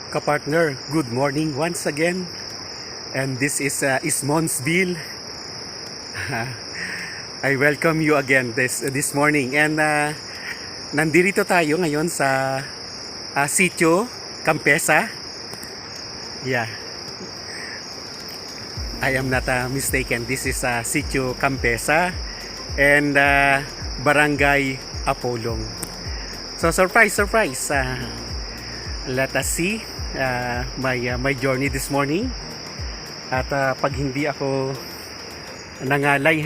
Kapartner, good morning once again. And this is Ismonsville. I welcome you again this morning. And nandito tayo ngayon sa Sitio Campesa. Yeah. I am not mistaken. This is Sitio Campesa and Barangay Apolong. So surprise. Let us see my journey this morning. At pag hindi ako nangalay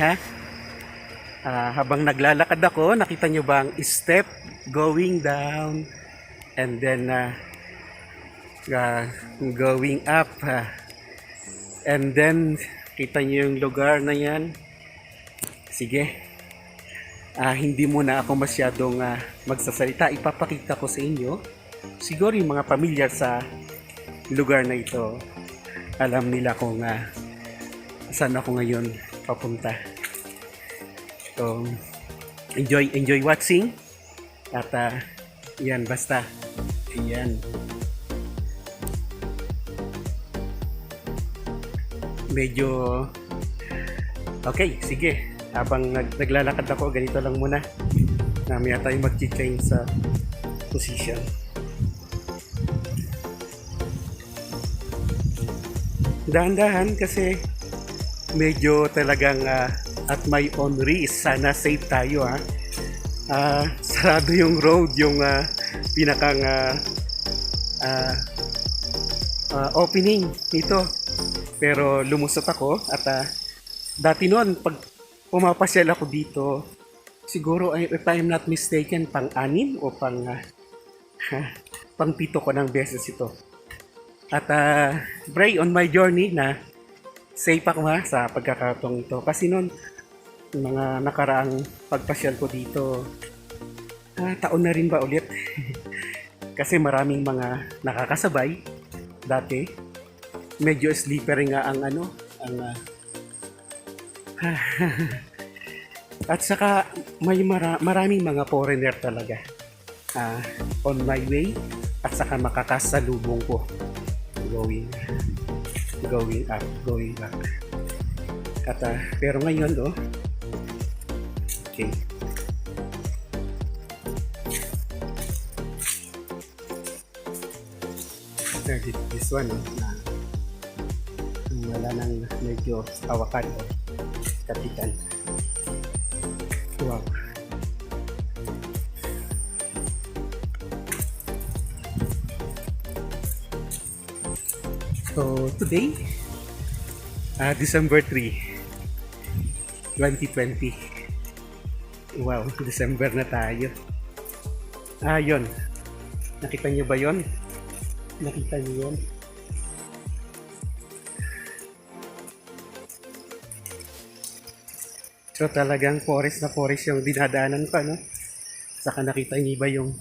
habang naglalakad ako, nakita nyo ba ang step going down and then going up and then kita nyo yung lugar na yan. Sige, hindi muna ako masyadong magsasalita. Ipapakita ko sa inyo. Siguro yung mga pamilyar sa lugar na ito, alam nila kung saan ako ngayon papunta. So, enjoy watching. At yan, basta. Yan. Medyo okay, sige. Habang naglalakad ako, ganito lang muna. Mamaya tayo mag-change sa position. Dahan-dahan kasi medyo talagang at my own risk. Sana safe tayo sarado yung road, yung pinakang opening nito. Pero lumusot ako at dati noon pag pumapasyal ako dito, siguro if I'm not mistaken, pang-6 o pang-7 ko ng beses ito. At pray on my journey na safe ako sa pagkakataong ito. Kasi noon, mga nakaraang pagpasyal ko dito, taon na rin ba ulit? Kasi maraming mga nakakasabay dati. Medyo slippery nga ang at saka may maraming mga foreigner talaga on my way at saka makakasalubong ko going up, going back. At pero ngayon okay. This one wala nang medyo awakan kapitan. Wow. So today, December 3, 2020. Wow, December na tayo. Yun. Nakita nyo ba yun? Nakita nyo yun? So talagang forest na forest yung dinadaanan ko, no? Saka nakita nyo ba yung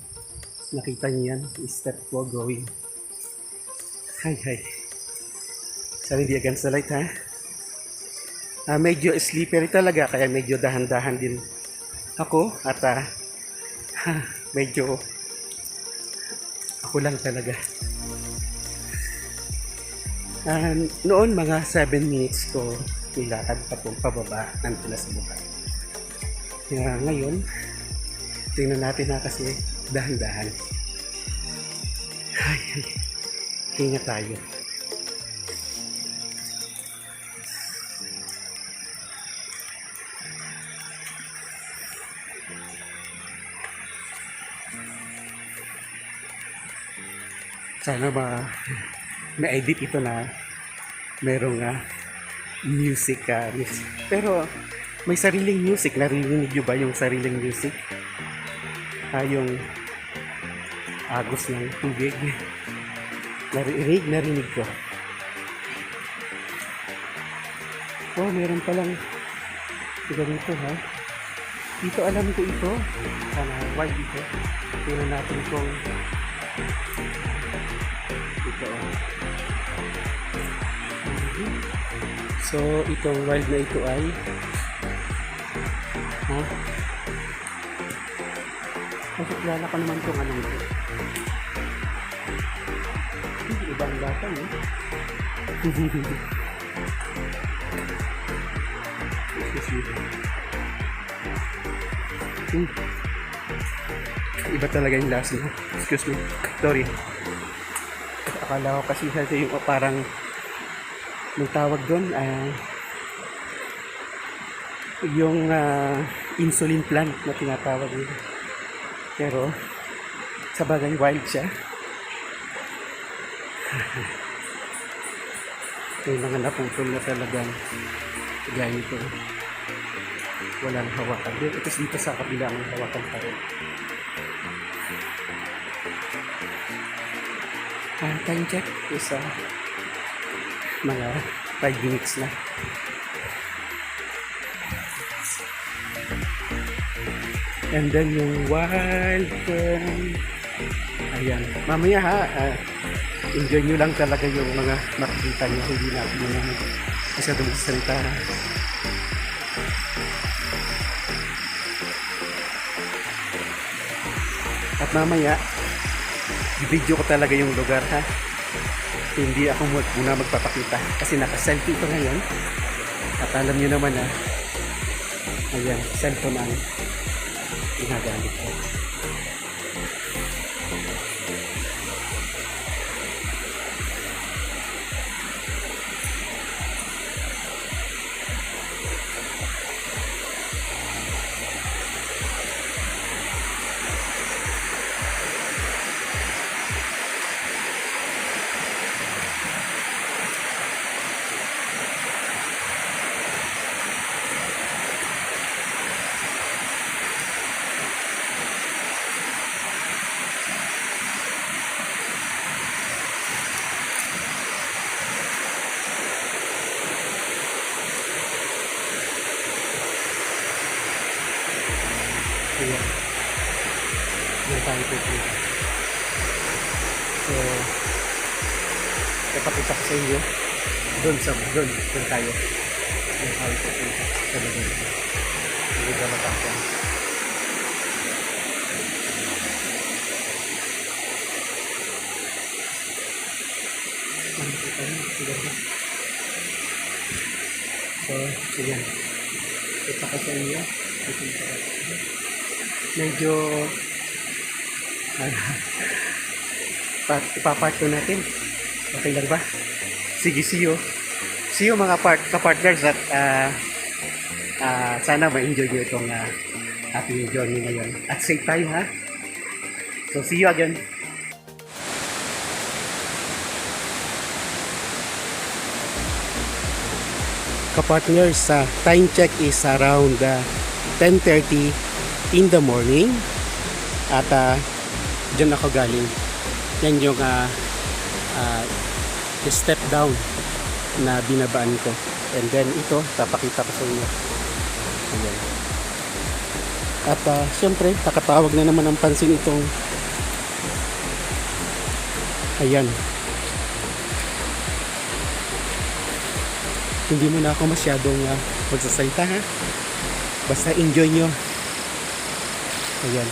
nakita nyo yan? Step ko going. Hi. So hindi against the light medyo slippery talaga, kaya medyo dahan-dahan din ako at medyo ako lang talaga. Noon mga 7 minutes ko nilakad patong pababa ng Pinas Buka. Kaya ngayon tingnan natin kasi dahan-dahan. Ingat tayo. Sana ma-edit ito na merong music. Pero may sariling music. Narinig nyo ba yung sariling music? Yung agos ng tubig. Narinig ko. Oh, meron palang ganito Dito alam ko ito. Sana wide ito. Tingnan natin kung ito. So, itong wild na ito ay Kasi kilala ko naman itong ito. Ibang bata eh. Iba talaga yung lasa niya. Excuse me. Sorry. Akala ko kasi sa yung parang may tawag doon. Yung insulin plant na tinatawag nila. Pero sa bagay wild siya. May mga naputol na talagang gaya nito. Walang hawakan. Ito dito sa kabila ang hawakan pa rin. Time check is mga 5 minutes na. And then yung wild ayan. Mamaya ha, enjoy nyo lang talaga yung mga makikita nyo. Hindi natin yun naman masyadong salita. At mamaya, i-video ko talaga yung lugar ha. Hindi ako muna magpapakita kasi naka-selfie ito ngayon. At alam nyo naman ha, ayan, cellphone ang ginagamit ko. Ayan. Yan tayo pupunta. So, ipakita ko sa inyo. Doon tayo. Doon tayo pupunta. Sa lugar. Hindi ba matapon? So, ayan. Ipakita sa inyo. Medyo ipapart ko natin. Okay lang ba? Sige, see you mga ka-partners at sana ma-enjoy nyo itong ating journey ngayon. At safe tayo ha. So see you again. Ka-partners, time check is around 10:30 in the morning at dyan ako galing. Yan yung step down na binabaan ko, and then ito papakita ko sa inyo. Ayan. At syempre nakatawag na naman ang pansin itong ayan, hindi mo na ako masyadong magsasalita ha, basta enjoy nyo. Ayan.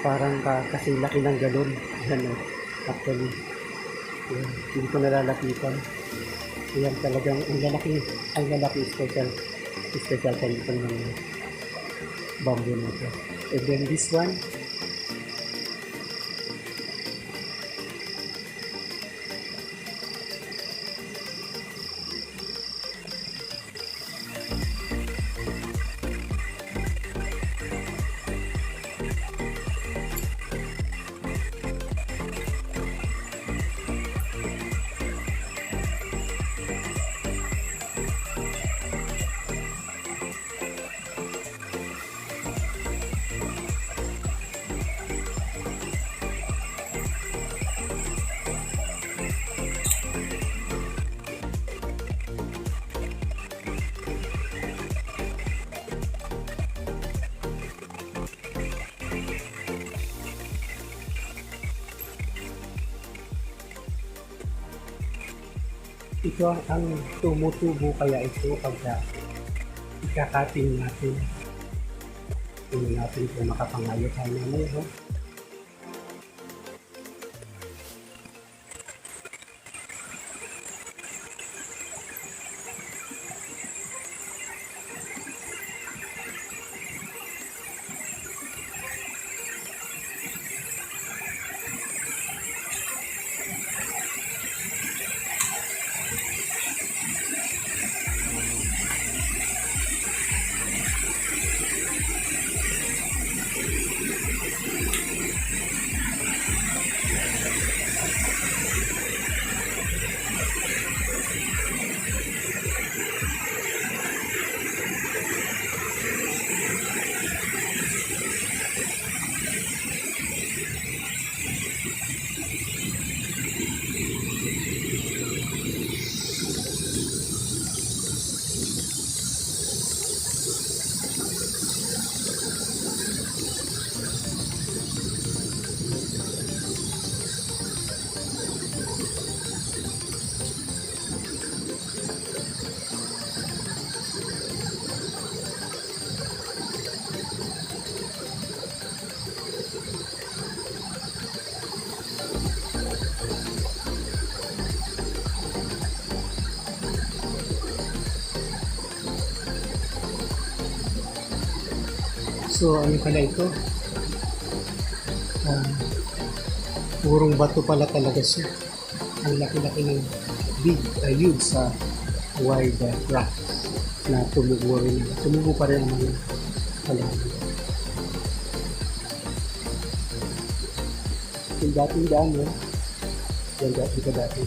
Parang kasi laki ng galon. Ayan o. Actually. Ayan. Hindi ko nalalapitan. Ayan talagang ang lalaki special condition ng bamboo nito. And then this one, ito ang tumutubo kaya ito pagka ikakating natin. Tingnan natin kung makapangayos tayo mamaya. Oh. So ano pala ito? Purong bato pala talaga siya. Ang laki-laki ng big, huge sa wide rock na tumubo rin. Tumubo pa rin ang mga halaman. Yung dating daan, no? Yan dati ka dati.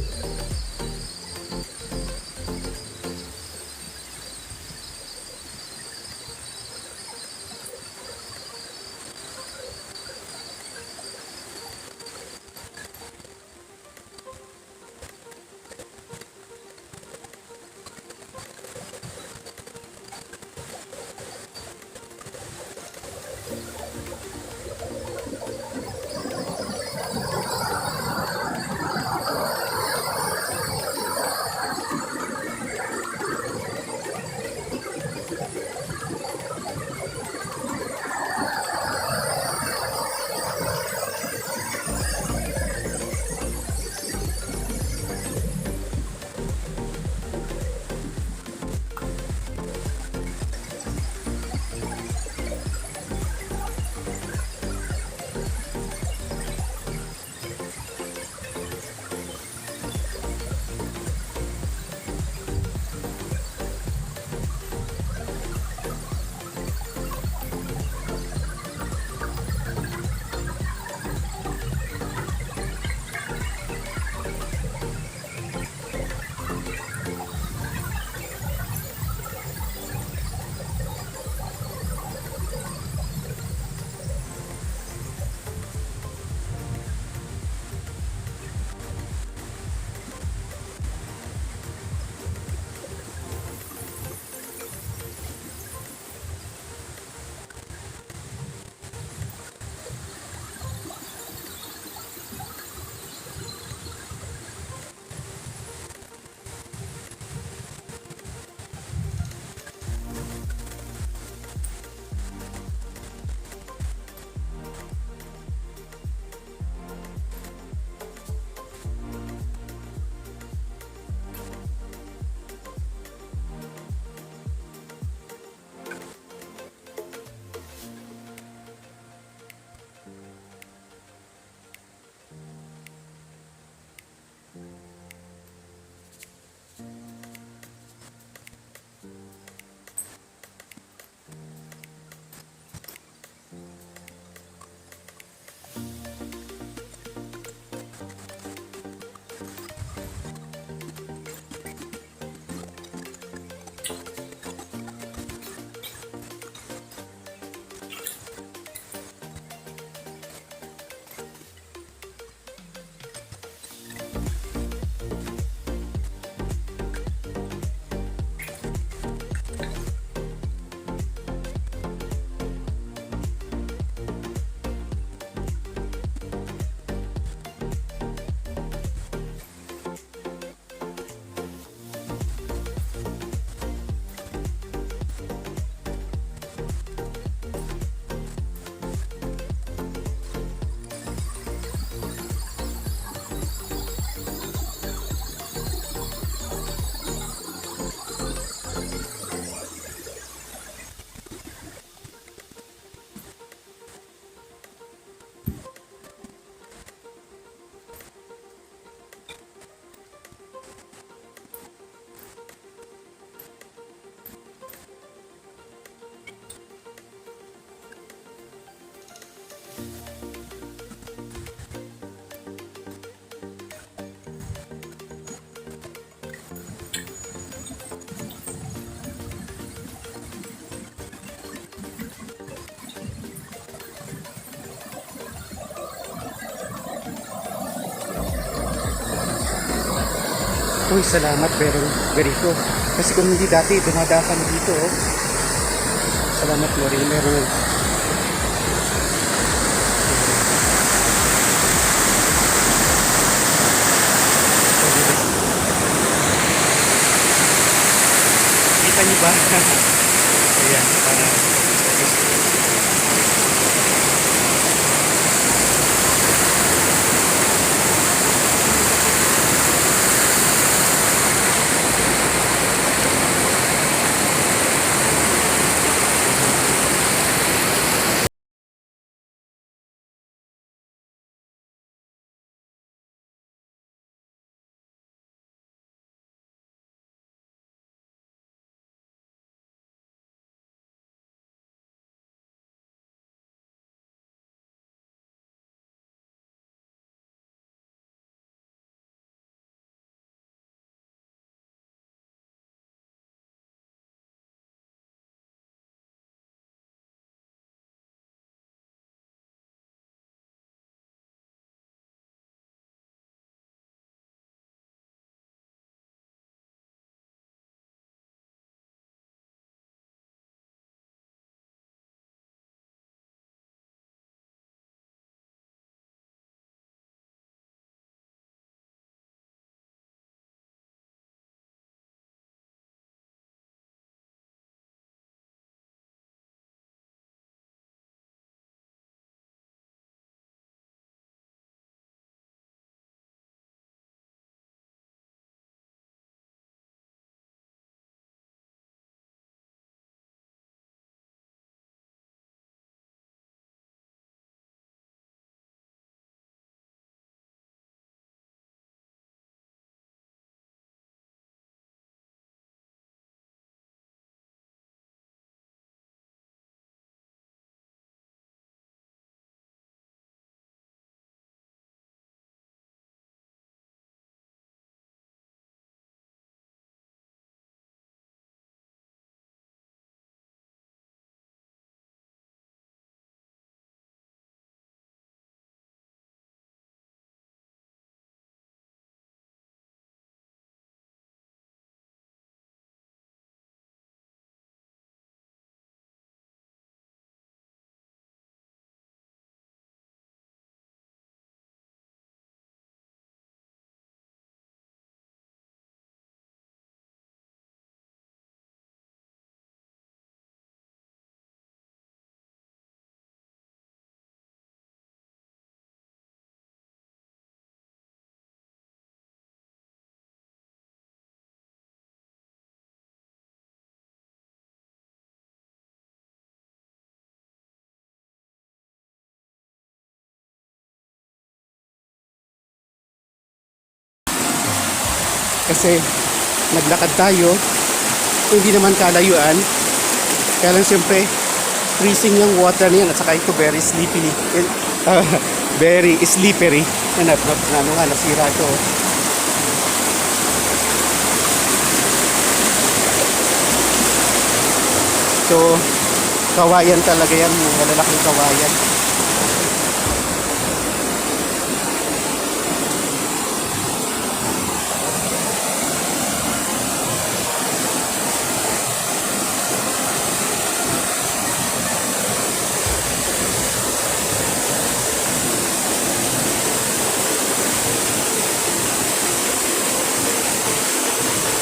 Uy, salamat, pero very ko. Kasi kung hindi dati, dumadakan dito, oh. Salamat mo rin, meron. Kita niyo ba? Ayan, para kasi naglakad tayo, hindi naman kalayuan, kaya lang siyempre freezing yung water niyan, at saka ito very sleepy, uh, very slippery ano nga, nasira ito. So kawayan talaga yan, malalaking kawayan.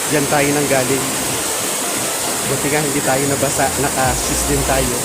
Diyan tayo nang galing. Buti nga hindi tayo nabasa, naka-sis din tayo.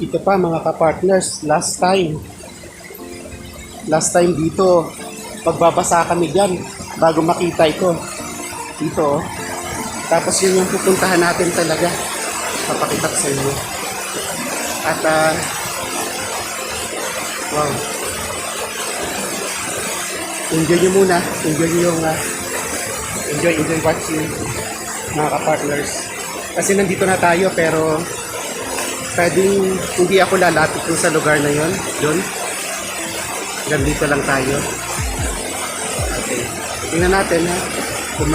Ito pa mga ka-partners, last time dito, pagbabasa kami dyan bago makita ito. Dito, oh. Tapos yun yung pupuntahan natin talaga. Papakita ko sa inyo. At, wow. enjoy nyo muna. Enjoy nyo yung enjoy watching mga ka-partners. Kasi nandito na tayo pero pwedeng hindi ako lalapit kung sa lugar na yon. Doon. Hanggang dito lang tayo. Okay. Tingnan natin ha kung